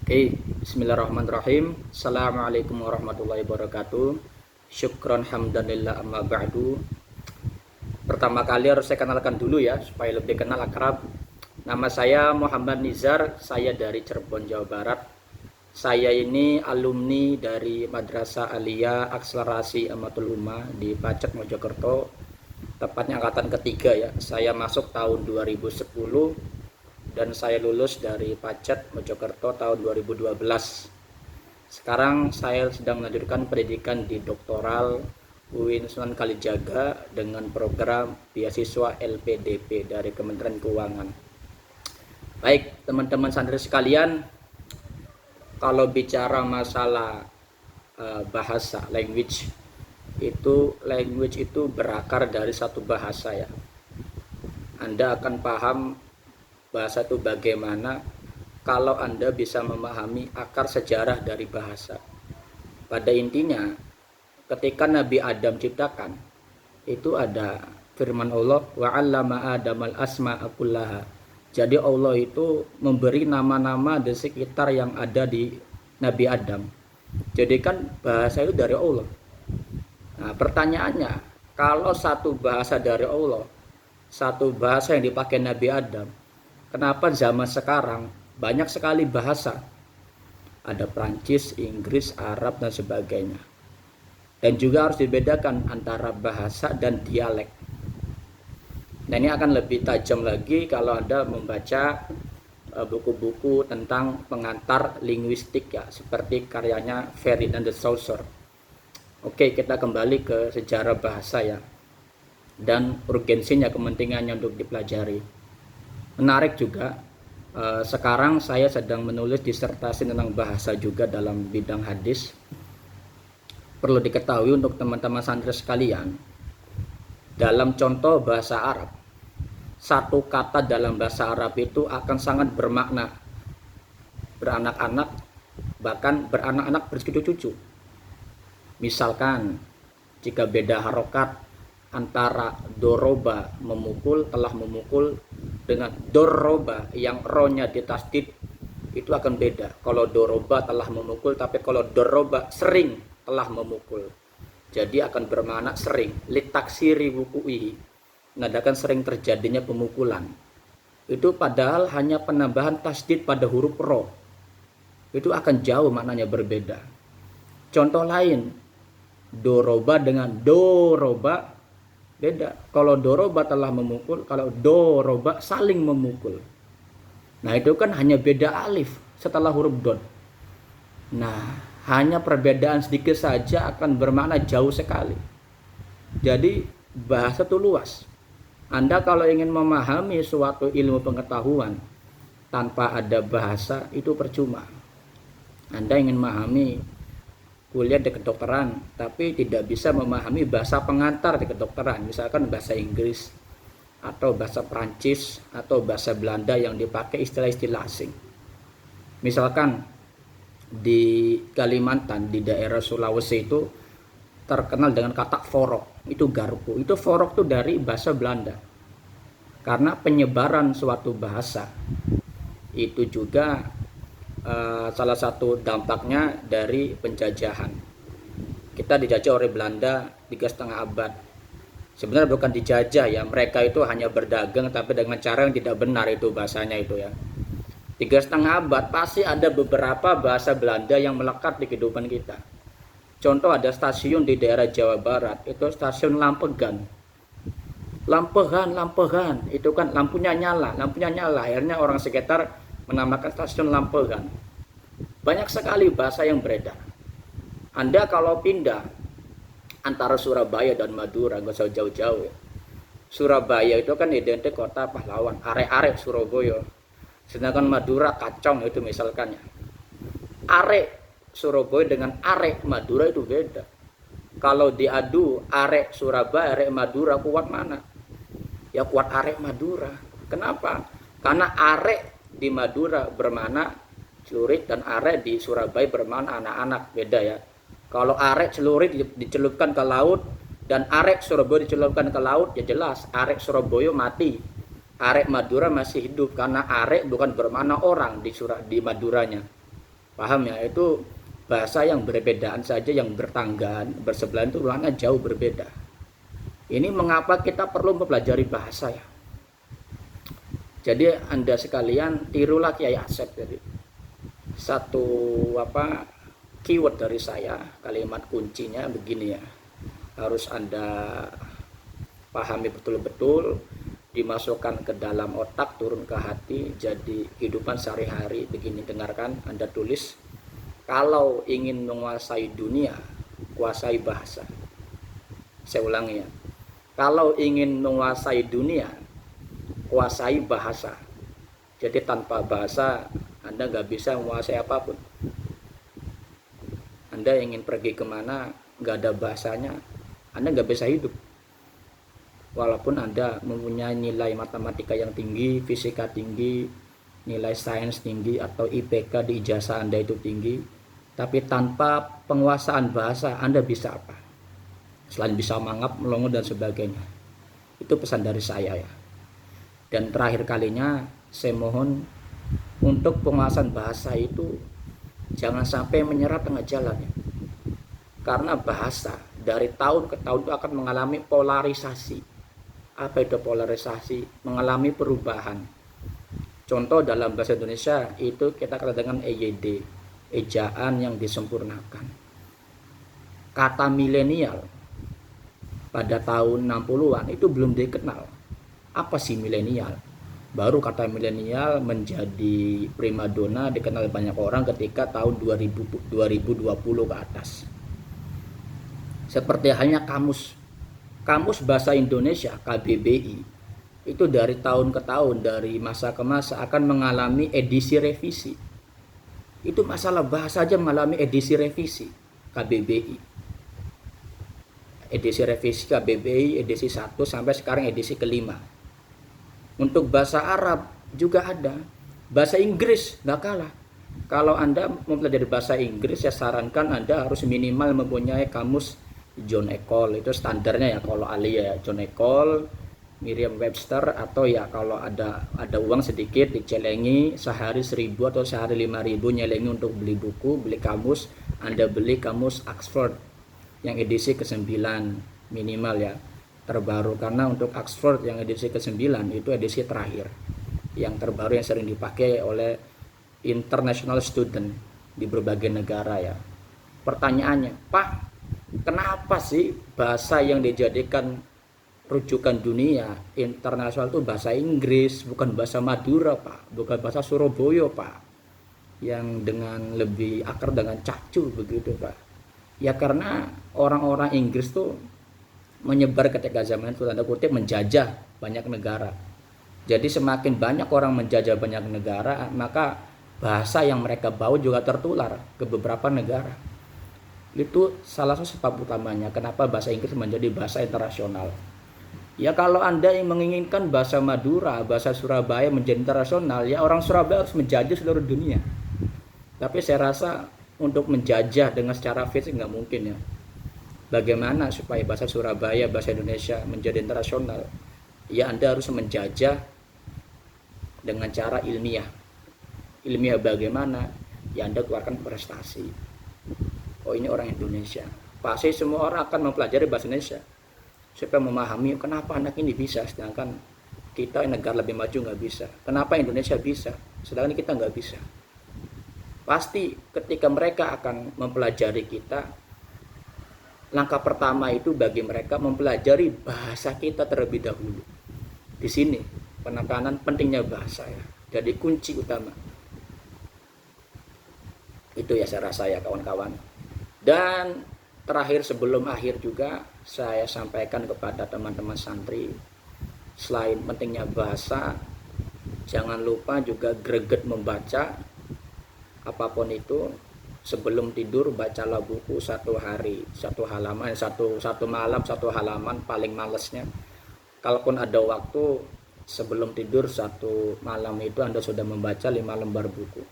Oke, bismillahirrahmanirrahim. Assalamualaikum warahmatullahi wabarakatuh. Syukron hamdanillah amma ba'du. Pertama kali harus saya kenalkan dulu ya, supaya lebih kenal akrab. Nama saya Muhammad Nizar, saya dari Cirebon, Jawa Barat. Saya ini alumni dari Madrasah Aliyah Akselerasi Amatul Ummah di Pacet, Mojokerto. Tepatnya angkatan ketiga ya. Saya masuk tahun 2010 dan saya lulus dari Pacet Mojokerto tahun 2012. Sekarang saya sedang melanjutkan pendidikan di doktoral UIN Sunan Kalijaga dengan program beasiswa LPDP dari Kementerian Keuangan. Baik, teman-teman santri sekalian, kalau bicara masalah bahasa, language itu berakar dari satu bahasa ya. Anda akan paham bahasa itu bagaimana kalau Anda bisa memahami akar sejarah dari bahasa. Pada intinya, ketika Nabi Adam ciptakan, itu ada firman Allah, wa 'allama Adamal asma'a kullaha. Jadi Allah itu memberi nama-nama di sekitar yang ada di Nabi Adam. Jadi kan bahasa itu dari Allah. Nah, pertanyaannya, kalau satu bahasa dari Allah, satu bahasa yang dipakai Nabi Adam, kenapa zaman sekarang banyak sekali bahasa? Ada Prancis, Inggris, Arab, dan sebagainya. Dan juga harus dibedakan antara bahasa dan dialek. Nah, ini akan lebih tajam lagi kalau Anda membaca buku-buku tentang pengantar linguistik ya, seperti karyanya Ferdinand de Saussure. Oke, kita kembali ke sejarah bahasa ya, dan urgensinya, kepentingannya untuk dipelajari. Menarik juga, sekarang saya sedang menulis disertasi tentang bahasa juga dalam bidang hadis. Perlu diketahui untuk teman-teman santri sekalian, dalam contoh bahasa Arab, satu kata dalam bahasa Arab itu akan sangat bermakna, beranak-anak, bahkan beranak-anak bercucu-cucu. Misalkan, jika beda harokat antara doroba memukul, telah memukul, dengan doroba yang rohnya ditasdid, itu akan beda. Kalau doroba telah memukul, tapi kalau doroba sering telah memukul, jadi akan bermakna sering. Litaksiri wuku'ihi, menandakan sering terjadinya pemukulan. Itu padahal hanya penambahan tasdid pada huruf ro, itu akan jauh maknanya berbeda. Contoh lain, doroba dengan doroba beda. Kalau doroba telah memukul, kalau doroba saling memukul. Nah, itu kan hanya beda alif setelah huruf dot. Nah, hanya perbedaan sedikit saja akan bermakna jauh sekali. Jadi bahasa itu luas. Anda kalau ingin memahami suatu ilmu pengetahuan tanpa ada bahasa, itu percuma. Anda ingin memahami kuliah di kedokteran, tapi tidak bisa memahami bahasa pengantar di kedokteran, misalkan bahasa Inggris atau bahasa Prancis atau bahasa Belanda yang dipakai istilah-istilah asing. Misalkan di Kalimantan, di daerah Sulawesi itu terkenal dengan kata forok, itu garpu. Itu forok itu dari bahasa Belanda. Karena penyebaran suatu bahasa itu juga salah satu dampaknya dari penjajahan. Kita dijajah oleh Belanda 3,5 abad. Sebenarnya bukan dijajah ya, mereka itu hanya berdagang tapi dengan cara yang tidak benar, itu bahasanya itu ya. 3,5 abad pasti ada beberapa bahasa Belanda yang melekat di kehidupan kita. Contoh, ada stasiun di daerah Jawa Barat, itu stasiun Lampegan. Lampegan, itu kan lampunya nyala. Akhirnya orang sekitar menamakan stasiun Lampegan. Banyak sekali bahasa yang beredar. Anda kalau pindah antara Surabaya dan Madura, nggak usah jauh-jauh ya. Surabaya itu kan identik kota pahlawan, arek-arek Surabaya. Sedangkan Madura kacong itu misalkan ya. Arek Surabaya dengan arek Madura itu beda. Kalau diadu arek Surabaya, arek Madura, kuat mana? Ya kuat arek Madura. Kenapa? Karena arek di Madura bermakna celurit dan arek di Surabaya bermakna anak-anak, beda ya. Kalau arek celurit dicelupkan ke laut dan arek Surabaya dicelupkan ke laut, ya jelas arek Surabaya mati. Arek Madura masih hidup, karena arek bukan bermakna orang di Maduranya. Paham ya? Itu bahasa yang berbedaan saja, yang bertanggaan, bersebelahan itu ruangnya jauh berbeda. Ini mengapa kita perlu mempelajari bahasa ya. Jadi Anda sekalian tirulah Kiai Asep. Jadi satu keyword dari saya, kalimat kuncinya begini ya. Harus Anda pahami betul-betul, dimasukkan ke dalam otak, turun ke hati, jadi kehidupan sehari-hari. Begini, dengarkan, Anda tulis. Kalau ingin menguasai dunia, kuasai bahasa. Saya ulangi ya. Kalau ingin menguasai dunia, kuasai bahasa. Jadi tanpa bahasa Anda nggak bisa menguasai apapun. Anda ingin pergi kemana, nggak ada bahasanya, Anda nggak bisa hidup. Walaupun Anda mempunyai nilai matematika yang tinggi, fisika tinggi, nilai sains tinggi, atau IPK di ijazah Anda itu tinggi, tapi tanpa penguasaan bahasa Anda bisa apa? Selain bisa mangap, melongo, dan sebagainya. Itu pesan dari saya ya. Dan terakhir kalinya saya mohon untuk penguasaan bahasa itu jangan sampai menyerah tengah jalan ya. Karena bahasa dari tahun ke tahun itu akan mengalami polarisasi. Apa itu polarisasi? Mengalami perubahan. Contoh dalam bahasa Indonesia itu kita kata dengan EYD, ejaan yang disempurnakan. Kata milenial pada tahun 60-an itu belum dikenal. Apa sih milenial? Baru kata milenial menjadi primadona, dikenal banyak orang ketika tahun 2020 ke atas. Seperti halnya Kamus Bahasa Indonesia KBBI itu dari tahun ke tahun, dari masa ke masa akan mengalami edisi revisi. Itu masalah bahasa saja mengalami edisi revisi KBBI. Edisi revisi KBBI edisi 1 sampai sekarang edisi kelima. Untuk bahasa Arab juga ada. Bahasa Inggris nggak kalah. Kalau Anda mempelajari bahasa Inggris, saya sarankan Anda harus minimal mempunyai kamus John Ecole, itu standarnya ya. Kalau ahli ya John Ecole, Merriam-Webster, atau ya kalau ada uang sedikit dicelengi sehari 1.000 atau sehari 5.000 nyelengi untuk beli buku, beli kamus. Anda beli kamus Oxford yang edisi ke-9 minimal ya, terbaru, karena untuk Oxford yang edisi ke-9 itu edisi terakhir, yang terbaru yang sering dipakai oleh international student di berbagai negara ya. Pertanyaannya, Pak, kenapa sih bahasa yang dijadikan rujukan dunia internasional itu bahasa Inggris, bukan bahasa Madura Pak, bukan bahasa Surabaya Pak, yang dengan lebih akar dengan cacu begitu Pak? Ya karena orang-orang Inggris tuh menyebar ketika zaman itu, tanda kutip, menjajah banyak negara. Jadi semakin banyak orang menjajah banyak negara, maka bahasa yang mereka bawa juga tertular ke beberapa negara. Itu salah satu sebab utamanya kenapa bahasa Inggris menjadi bahasa internasional. Ya kalau Anda yang menginginkan bahasa Madura, bahasa Surabaya menjadi internasional, ya orang Surabaya harus menjajah seluruh dunia. Tapi saya rasa untuk menjajah dengan secara fisik nggak mungkin ya. Bagaimana supaya bahasa Surabaya, bahasa Indonesia menjadi internasional? Ya Anda harus menjajah dengan cara ilmiah. Ilmiah bagaimana? Ya Anda keluarkan prestasi. Oh ini orang Indonesia. Pasti semua orang akan mempelajari bahasa Indonesia supaya memahami kenapa anak ini bisa, sedangkan kita negara lebih maju nggak bisa. Kenapa Indonesia bisa, sedangkan kita nggak bisa. Pasti ketika mereka akan mempelajari kita, langkah pertama itu bagi mereka mempelajari bahasa kita terlebih dahulu. Di sini penekanan pentingnya bahasa ya. Jadi kunci utama. Itu ya saya rasa ya kawan-kawan. Dan terakhir sebelum akhir juga saya sampaikan kepada teman-teman santri, selain pentingnya bahasa, jangan lupa juga greget membaca. Apapun itu, sebelum tidur bacalah buku satu hari, satu halaman, satu malam satu halaman paling malesnya. Kalaupun ada waktu sebelum tidur satu malam itu Anda sudah membaca 5 lembar buku.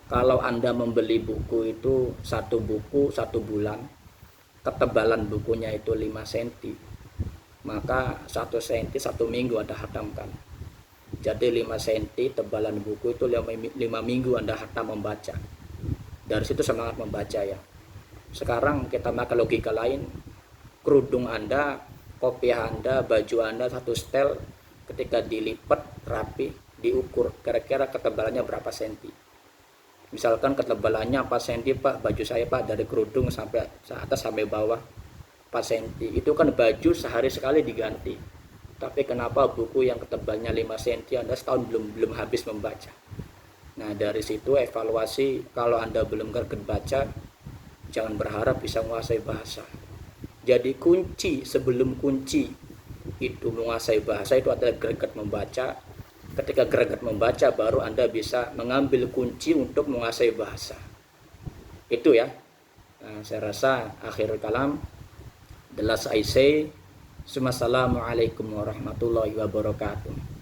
Kalau Anda membeli buku itu satu buku 1 bulan, ketebalan bukunya itu 5 cm, maka 1 cm 1 minggu Anda hatamkan. Jadi 5 cm tebalan buku itu 5 minggu Anda hatam membaca. Dari situ semangat membaca ya. Sekarang kita pakai logika lain. Kerudung Anda, kopiah Anda, baju Anda satu setel, ketika dilipat rapi, diukur kira-kira ketebalannya berapa senti. Misalkan ketebalannya 4 senti Pak, baju saya Pak, dari kerudung sampai atas sampai bawah 4 senti. Itu kan baju sehari sekali diganti. Tapi kenapa buku yang ketebalnya 5 senti Anda setahun belum habis membaca? Nah, dari situ evaluasi, kalau Anda belum greget baca, jangan berharap bisa menguasai bahasa. Jadi kunci sebelum kunci itu menguasai bahasa itu adalah greget membaca. Ketika greget membaca baru Anda bisa mengambil kunci untuk menguasai bahasa. Itu ya. Nah, saya rasa akhir kalam, the last I say, Assalamualaikum warahmatullahi wabarakatuh.